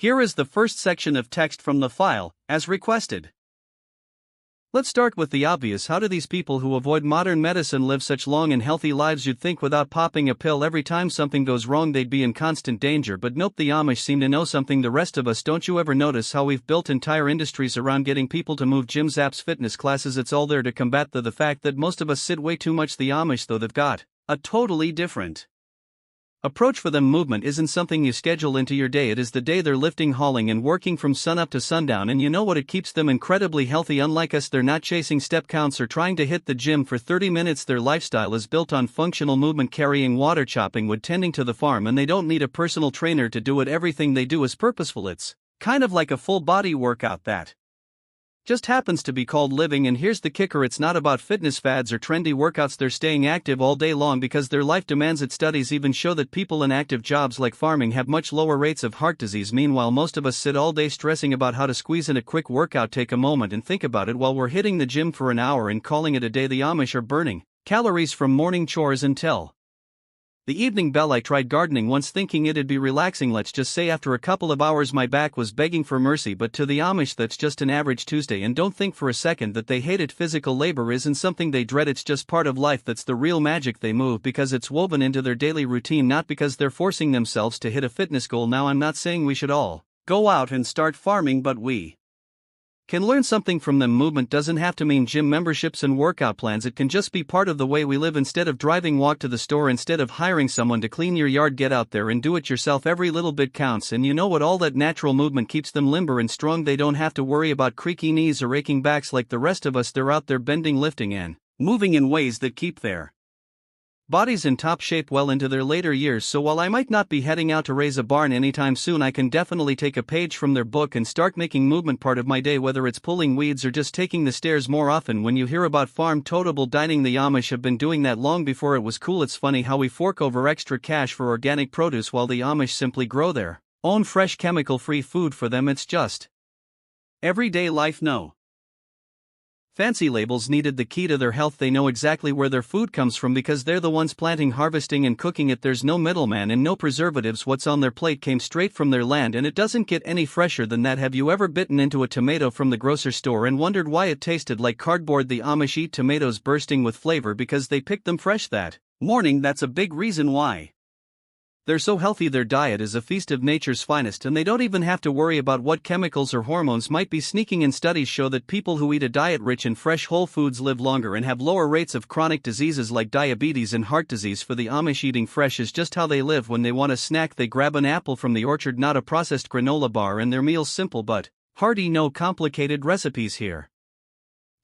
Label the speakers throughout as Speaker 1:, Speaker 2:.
Speaker 1: Here is the first section of text from the file, as requested. Let's start with the obvious. How do these people who avoid modern medicine live such long and healthy lives? You'd think without popping a pill every time something goes wrong they'd be in constant danger, but nope, the Amish seem to know something the rest of us don't. You ever notice how we've built entire industries around getting people to move? Gyms, apps, fitness classes, it's all there to combat the fact that most of us sit way too much. The Amish, though, they've got a totally different approach for them. Movement isn't something you schedule into your day, it is the day they're lifting, hauling, and working from sunup to sundown, and you know what? It keeps them incredibly healthy. Unlike us, they're not chasing step counts or trying to hit the gym for 30 minutes. Their lifestyle is built on functional movement, carrying water, chopping wood, tending to the farm, and they don't need a personal trainer to do it. Everything they do is purposeful. It's kind of like a full body workout that just happens to be called living. And here's the kicker, it's not about fitness fads or trendy workouts. They're staying active all day long because their life demands it. Studies even show that people in active jobs like farming have much lower rates of heart disease. Meanwhile, most of us sit all day stressing about how to squeeze in a quick workout. Take a moment and think about it. While we're hitting the gym for an hour and calling it a day, the Amish are burning calories from morning chores until the evening bell. I tried gardening once thinking it'd be relaxing. Let's just say after a couple of hours my back was begging for mercy, but to the Amish that's just an average Tuesday. And don't think for a second that they hate it. Physical labor isn't something they dread, it's just part of life. That's the real magic. They move because it's woven into their daily routine, not because they're forcing themselves to hit a fitness goal. Now, I'm not saying we should all go out and start farming, but we can learn something from them. Movement doesn't have to mean gym memberships and workout plans, it can just be part of the way we live. Instead of driving, walk to the store. Instead of hiring someone to clean your yard, get out there and do it yourself. Every little bit counts, and you know what? All that natural movement keeps them limber and strong. They don't have to worry about creaky knees or aching backs like the rest of us. They're out there bending, lifting, and moving in ways that keep their bodies in top shape well into their later years. So while I might not be heading out to raise a barn anytime soon, I can definitely take a page from their book and start making movement part of my day, whether it's pulling weeds or just taking the stairs more often. When you hear about farm-toteable dining, the Amish have been doing that long before it was cool. It's funny how we fork over extra cash for organic produce while the Amish simply grow their own fresh, chemical-free food. For them it's just everyday life. No fancy labels needed. The key to their health, they know exactly where their food comes from because they're the ones planting, harvesting, and cooking it. There's no middleman and no preservatives. What's on their plate came straight from their land, and it doesn't get any fresher than that. Have you ever bitten into a tomato from the grocery store and wondered why it tasted like cardboard? The Amish eat tomatoes bursting with flavor because they picked them fresh that morning. That's a big reason why they're so healthy. Their diet is a feast of nature's finest, and they don't even have to worry about what chemicals or hormones might be sneaking in. Studies show that people who eat a diet rich in fresh whole foods live longer and have lower rates of chronic diseases like diabetes and heart disease. For the Amish, eating fresh is just how they live. When they want a snack, they grab an apple from the orchard, not a processed granola bar, and their meal's simple but hearty. No complicated recipes here,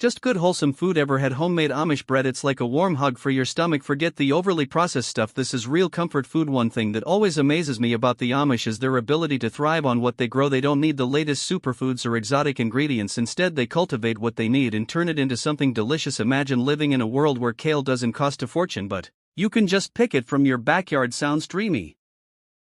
Speaker 1: just good wholesome food. Ever had homemade Amish bread? It's like a warm hug for your stomach. Forget the overly processed stuff, this is real comfort food. One thing that always amazes me about the Amish is their ability to thrive on what they grow. They don't need the latest superfoods or exotic ingredients. Instead, they cultivate what they need and turn it into something delicious. Imagine living in a world where kale doesn't cost a fortune, but you can just pick it from your backyard. Sounds dreamy.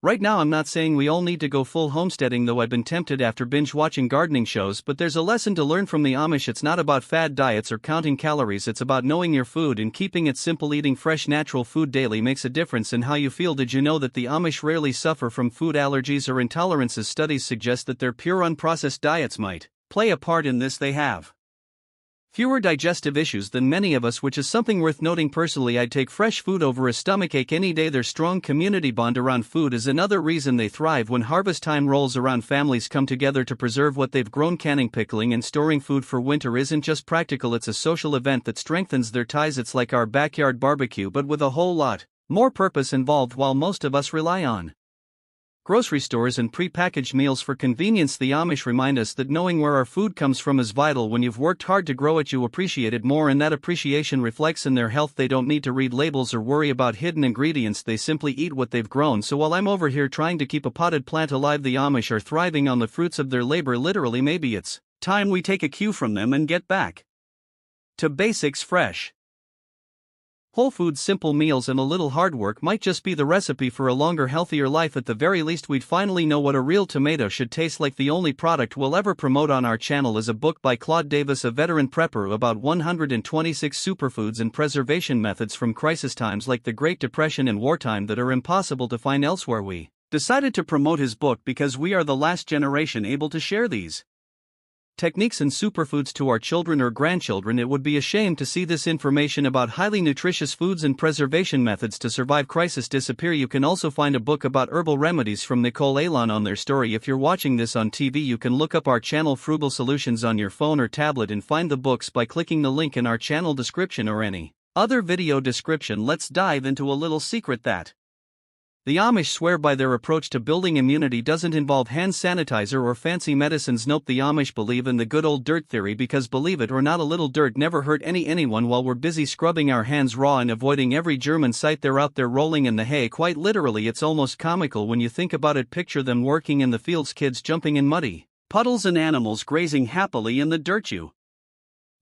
Speaker 1: Right now, I'm not saying we all need to go full homesteading, though I've been tempted after binge-watching gardening shows, but there's a lesson to learn from the Amish. It's not about fad diets or counting calories, it's about knowing your food and keeping it simple. Eating fresh, natural food daily makes a difference in how you feel. Did you know that the Amish rarely suffer from food allergies or intolerances? Studies suggest that their pure, unprocessed diets might play a part in this. They have fewer digestive issues than many of us, which is something worth noting. Personally, I'd take fresh food over a stomachache any day. Their strong community bond around food is another reason they thrive. When harvest time rolls around, families come together to preserve what they've grown. Canning, pickling, and storing food for winter isn't just practical, it's a social event that strengthens their ties. It's like our backyard barbecue, but with a whole lot more purpose involved. While most of us rely on grocery stores and pre-packaged meals for convenience, the Amish remind us that knowing where our food comes from is vital. When you've worked hard to grow it, you appreciate it more, and that appreciation reflects in their health. They don't need to read labels or worry about hidden ingredients, they simply eat what they've grown. So while I'm over here trying to keep a potted plant alive, the Amish are thriving on the fruits of their labor. Literally, maybe it's time we take a cue from them and get back to basics. Fresh whole foods, simple meals, and a little hard work might just be the recipe for a longer, healthier life. At the very least, we'd finally know what a real tomato should taste like. The only product we'll ever promote on our channel is a book by Claude Davis, a veteran prepper, about 126 superfoods and preservation methods from crisis times like the Great Depression and wartime that are impossible to find elsewhere. We decided to promote his book because we are the last generation able to share these techniques and superfoods to our children or grandchildren. It would be a shame to see this information about highly nutritious foods and preservation methods to survive crisis disappear. You can also find a book about herbal remedies from Nicole Alon on their story. If you're watching this on TV, you can look up our channel Frugal Solutions on your phone or tablet and find the books by clicking the link in our channel description or any other video description. Let's dive into a little secret that the Amish swear by. Their approach to building immunity doesn't involve hand sanitizer or fancy medicines. Nope, the Amish believe in the good old dirt theory because, believe it or not, a little dirt never hurt anyone. While we're busy scrubbing our hands raw and avoiding every germ in sight, they're out there rolling in the hay. Quite literally, it's almost comical when you think about it. Picture them working in the fields, kids jumping in muddy puddles and animals grazing happily in the dirt. You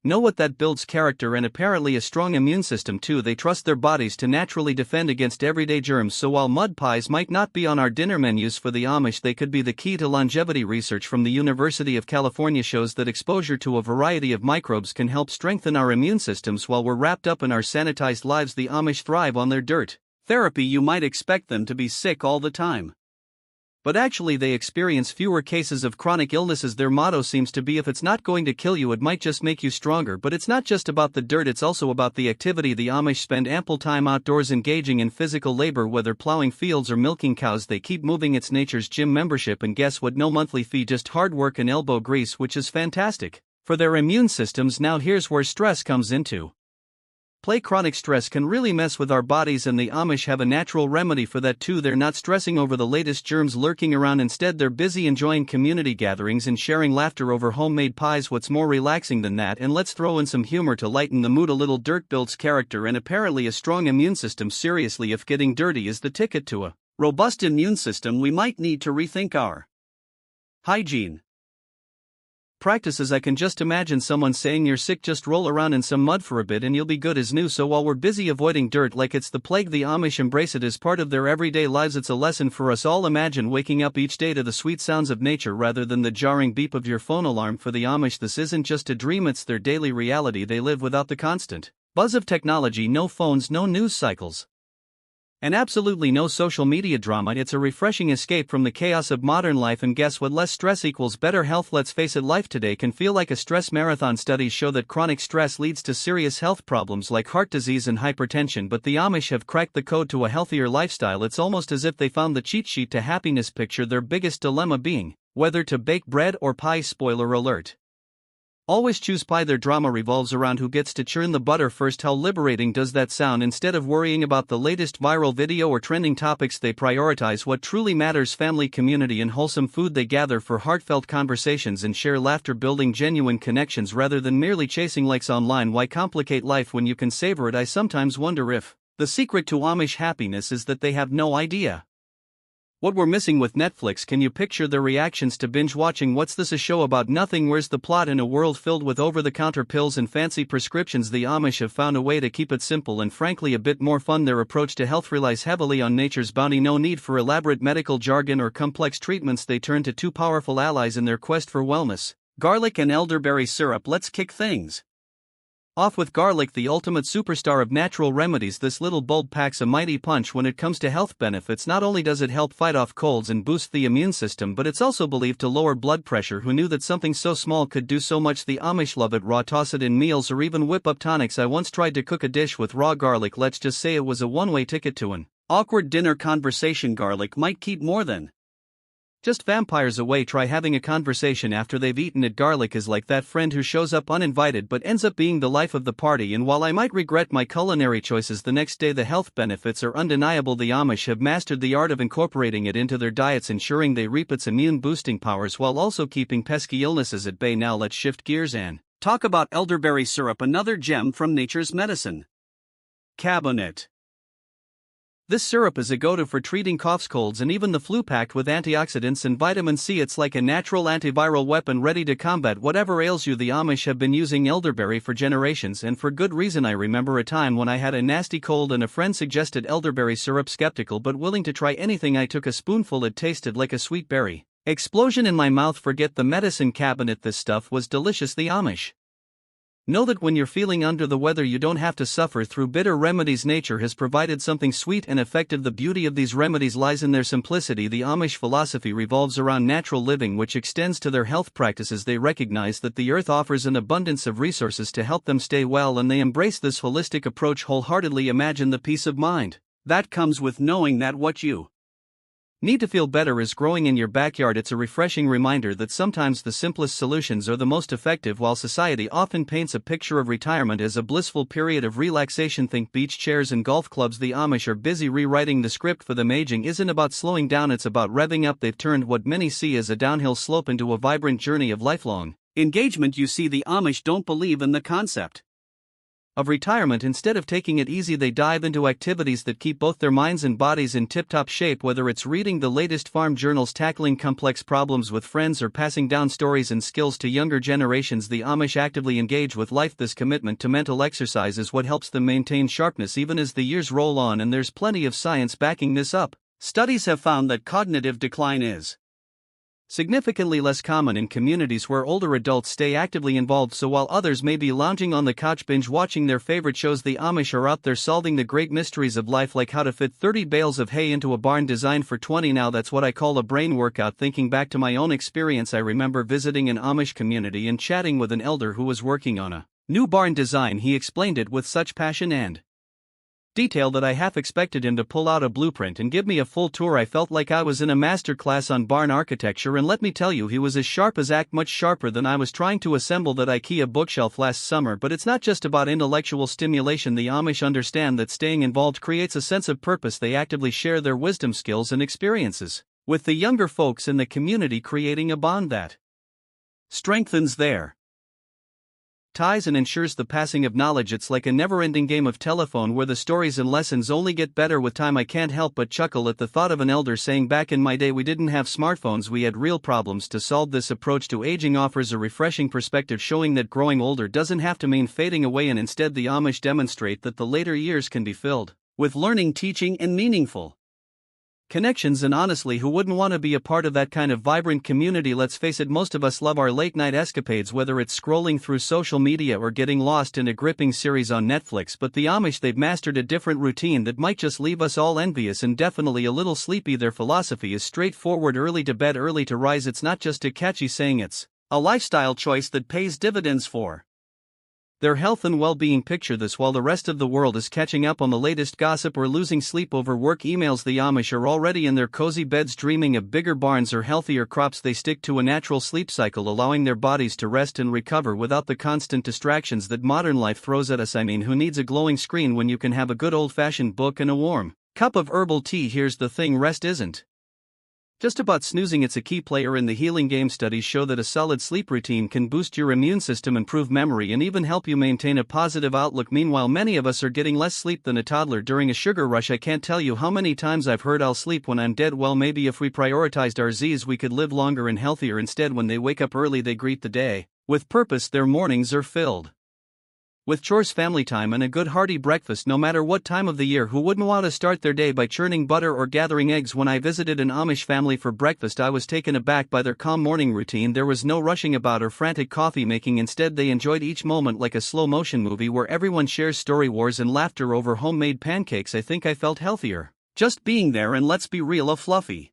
Speaker 1: know what that builds? Character and apparently a strong immune system too. They trust their bodies to naturally defend against everyday germs. So while mud pies might not be on our dinner menus for the Amish, they could be the key to longevity. Research from the University of California shows that exposure to a variety of microbes can help strengthen our immune systems while we're wrapped up in our sanitized lives. The Amish thrive on their dirt therapy. You might expect them to be sick all the time, but actually they experience fewer cases of chronic illnesses. Their motto seems to be, if it's not going to kill you, it might just make you stronger. But it's not just about the dirt, it's also about the activity. The Amish spend ample time outdoors engaging in physical labor, whether plowing fields or milking cows. They keep moving. It's nature's gym membership, and guess what? No monthly fee, just hard work and elbow grease, which is fantastic for their immune systems. Now here's where stress comes into play. Chronic stress can really mess with our bodies, and the Amish have a natural remedy for that too. They're not stressing over the latest germs lurking around. Instead, they're busy enjoying community gatherings and sharing laughter over homemade pies. What's more relaxing than that? And let's throw in some humor to lighten the mood. A little dirt builds character and apparently a strong immune system. Seriously, if getting dirty is the ticket to a robust immune system, we might need to rethink our hygiene practices. I can just imagine someone saying, you're sick, just roll around in some mud for a bit and you'll be good as new. So while we're busy avoiding dirt like it's the plague, the Amish embrace it as part of their everyday lives. It's a lesson for us all. Imagine waking up each day to the sweet sounds of nature rather than the jarring beep of your phone alarm. For the Amish, this isn't just a dream, it's their daily reality. They live without the constant buzz of technology. No phones, no news cycles, and absolutely no social media drama. It's a refreshing escape from the chaos of modern life. And guess what? Less stress equals better health. Let's face it, life today can feel like a stress marathon. Studies show that chronic stress leads to serious health problems like heart disease and hypertension. But the Amish have cracked the code to a healthier lifestyle. It's almost as if they found the cheat sheet to happiness. Picture their biggest dilemma being whether to bake bread or pie. Spoiler alert: always choose pie. Their drama revolves around who gets to churn the butter first. How liberating does that sound? Instead of worrying about the latest viral video or trending topics, they prioritize what truly matters: family, community, and wholesome food. They gather for heartfelt conversations and share laughter, building genuine connections rather than merely chasing likes online. Why complicate life when you can savor it? I sometimes wonder if the secret to Amish happiness is that they have no idea what we're missing with Netflix. Can you picture their reactions to binge watching? What's this, a show about nothing? Where's the plot? In a world filled with over-the-counter pills and fancy prescriptions, the Amish have found a way to keep it simple and frankly a bit more fun. Their approach to health relies heavily on nature's bounty. No need for elaborate medical jargon or complex treatments. They turn to two powerful allies in their quest for wellness: garlic and elderberry syrup. Let's kick things off with garlic, the ultimate superstar of natural remedies. This little bulb packs a mighty punch when it comes to health benefits. Not only does it help fight off colds and boost the immune system, but it's also believed to lower blood pressure. Who knew that something so small could do so much? The Amish love it raw. Toss it in meals or even whip up tonics. I once tried to cook a dish with raw garlic. Let's just say it was a one-way ticket to an awkward dinner conversation. Garlic might keep more than just vampires away. Try having a conversation after they've eaten it. Garlic is like that friend who shows up uninvited but ends up being the life of the party. And while I might regret my culinary choices the next day, the health benefits are undeniable. The Amish have mastered the art of incorporating it into their diets, ensuring they reap its immune-boosting powers while also keeping pesky illnesses at bay. Now let's shift gears and talk about elderberry syrup, another gem from nature's medicine cabinet. This syrup is a go-to for treating coughs, colds, and even the flu. Packed with antioxidants and vitamin C, it's like a natural antiviral weapon ready to combat whatever ails you. The Amish have been using elderberry for generations, and for good reason. I remember a time when I had a nasty cold and a friend suggested elderberry syrup. Skeptical but willing to try anything, I took a spoonful. It tasted like a sweet berry explosion in my mouth. Forget the medicine cabinet, this stuff was delicious. The Amish Know that when you're feeling under the weather, you don't have to suffer through bitter remedies. Nature has provided something sweet and effective. The beauty of these remedies lies in their simplicity. The Amish philosophy revolves around natural living, which extends to their health practices. They recognize that the earth offers an abundance of resources to help them stay well, and they embrace this holistic approach wholeheartedly. Imagine the peace of mind that comes with knowing that what you need to feel better is growing in your backyard. It's a refreshing reminder that sometimes the simplest solutions are the most effective. While society often paints a picture of retirement as a blissful period of relaxation, think beach chairs and golf clubs, the Amish are busy rewriting the script for them. Aging isn't about slowing down, it's about revving up. They've turned what many see as a downhill slope into a vibrant journey of lifelong engagement. You see, the Amish don't believe in the concept of retirement. Instead of taking it easy, they dive into activities that keep both their minds and bodies in tip-top shape. Whether it's reading the latest farm journals, tackling complex problems with friends, or passing down stories and skills to younger generations, the Amish actively engage with life. This commitment to mental exercise is what helps them maintain sharpness even as the years roll on, and there's plenty of science backing this up. Studies have found that cognitive decline is significantly less common in communities where older adults stay actively involved. So while others may be lounging on the couch binge watching their favorite shows, the Amish are out there solving the great mysteries of life, like how to fit 30 bales of hay into a barn designed for 20. Now that's what I call a brain workout. Thinking back to my own experience, I remember visiting an Amish community and chatting with an elder who was working on a new barn design. He explained it with such passion and detail that I half expected him to pull out a blueprint and give me a full tour. I felt like I was in a master class on barn architecture, and let me tell you, he was as sharp as much sharper than I was trying to assemble that IKEA bookshelf last summer. But it's not just about intellectual stimulation. The Amish understand that staying involved creates a sense of purpose. They actively share their wisdom, skills, and experiences with the younger folks in the community, creating a bond that strengthens their ties and ensures the passing of knowledge. It's like a never-ending game of telephone where the stories and lessons only get better with time. I can't help but chuckle at the thought of an elder saying, "Back in my day we didn't have smartphones, we had real problems to solve." This approach to aging offers a refreshing perspective, showing that growing older doesn't have to mean fading away, and instead the Amish demonstrate that the later years can be filled with learning, teaching, and meaningful connections. And honestly, who wouldn't want to be a part of that kind of vibrant community? Let's face it, most of us love our late-night escapades, whether it's scrolling through social media or getting lost in a gripping series on Netflix. But the Amish, they've mastered a different routine that might just leave us all envious and definitely a little sleepy. Their philosophy is straightforward: early to bed, early to rise. It's not just a catchy saying, it's a lifestyle choice that pays dividends for their health and well-being. Picture this: while the rest of the world is catching up on the latest gossip or losing sleep over work emails, the Amish are already in their cozy beds dreaming of bigger barns or healthier crops. They stick to a natural sleep cycle, allowing their bodies to rest and recover without the constant distractions that modern life throws at us. I mean, who needs a glowing screen when you can have a good old-fashioned book and a warm cup of herbal tea? Here's the thing: rest isn't just about snoozing, it's a key player in the healing game. Studies show that a solid sleep routine can boost your immune system, improve memory, and even help you maintain a positive outlook. Meanwhile, many of us are getting less sleep than a toddler during a sugar rush. I can't tell you how many times I've heard, "I'll sleep when I'm dead." Well, maybe if we prioritized our Z's, we could live longer and healthier. Instead, when they wake up early, they greet the day with purpose. Their mornings are filled with chores, family time, and a good hearty breakfast. No matter what time of the year, who wouldn't want to start their day by churning butter or gathering eggs? When I visited an Amish family for breakfast, I was taken aback by their calm morning routine. There was no rushing about or frantic coffee making. Instead, they enjoyed each moment like a slow-motion movie where everyone shares story wars and laughter over homemade pancakes. I think I felt healthier just being there. And let's be real, a fluffy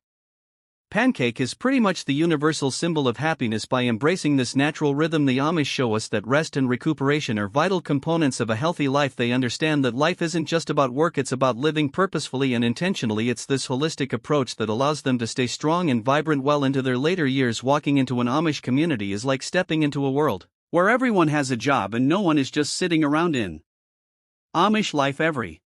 Speaker 1: pancake is pretty much the universal symbol of happiness. By embracing this natural rhythm, the Amish show us that rest and recuperation are vital components of a healthy life. They understand that life isn't just about work, it's about living purposefully and intentionally. It's this holistic approach that allows them to stay strong and vibrant well into their later years. Walking into an Amish community is like stepping into a world where everyone has a job and no one is just sitting around. In Amish life, every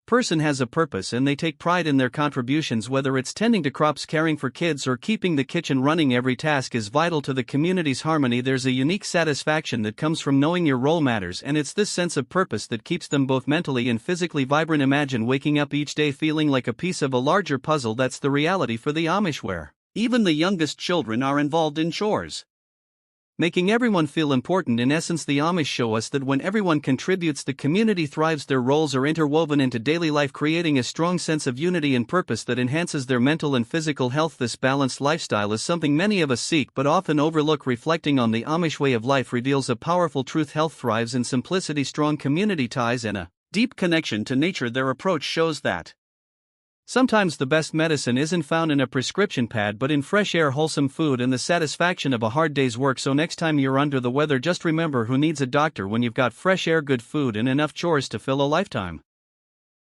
Speaker 1: person has a purpose, and they take pride in their contributions. Whether it's tending to crops, caring for kids, or keeping the kitchen running, every task is vital to the community's harmony. There's a unique satisfaction that comes from knowing your role matters, and it's this sense of purpose that keeps them both mentally and physically vibrant. Imagine waking up each day feeling like a piece of a larger puzzle. That's the reality for the Amish, where even the youngest children are involved in chores. making everyone feel important. In essence, the Amish show us that when everyone contributes, the community thrives. Their roles are interwoven into daily life, creating a strong sense of unity and purpose that enhances their mental and physical health. This balanced lifestyle is something many of us seek but often overlook. Reflecting on the Amish way of life reveals a powerful truth: health thrives in simplicity, strong community ties, and a deep connection to nature. Their approach shows that sometimes the best medicine isn't found in a prescription pad but in fresh air, wholesome food, and the satisfaction of a hard day's work. So next time you're under the weather, just remember, who needs a doctor when you've got fresh air, good food, and enough chores to fill a lifetime?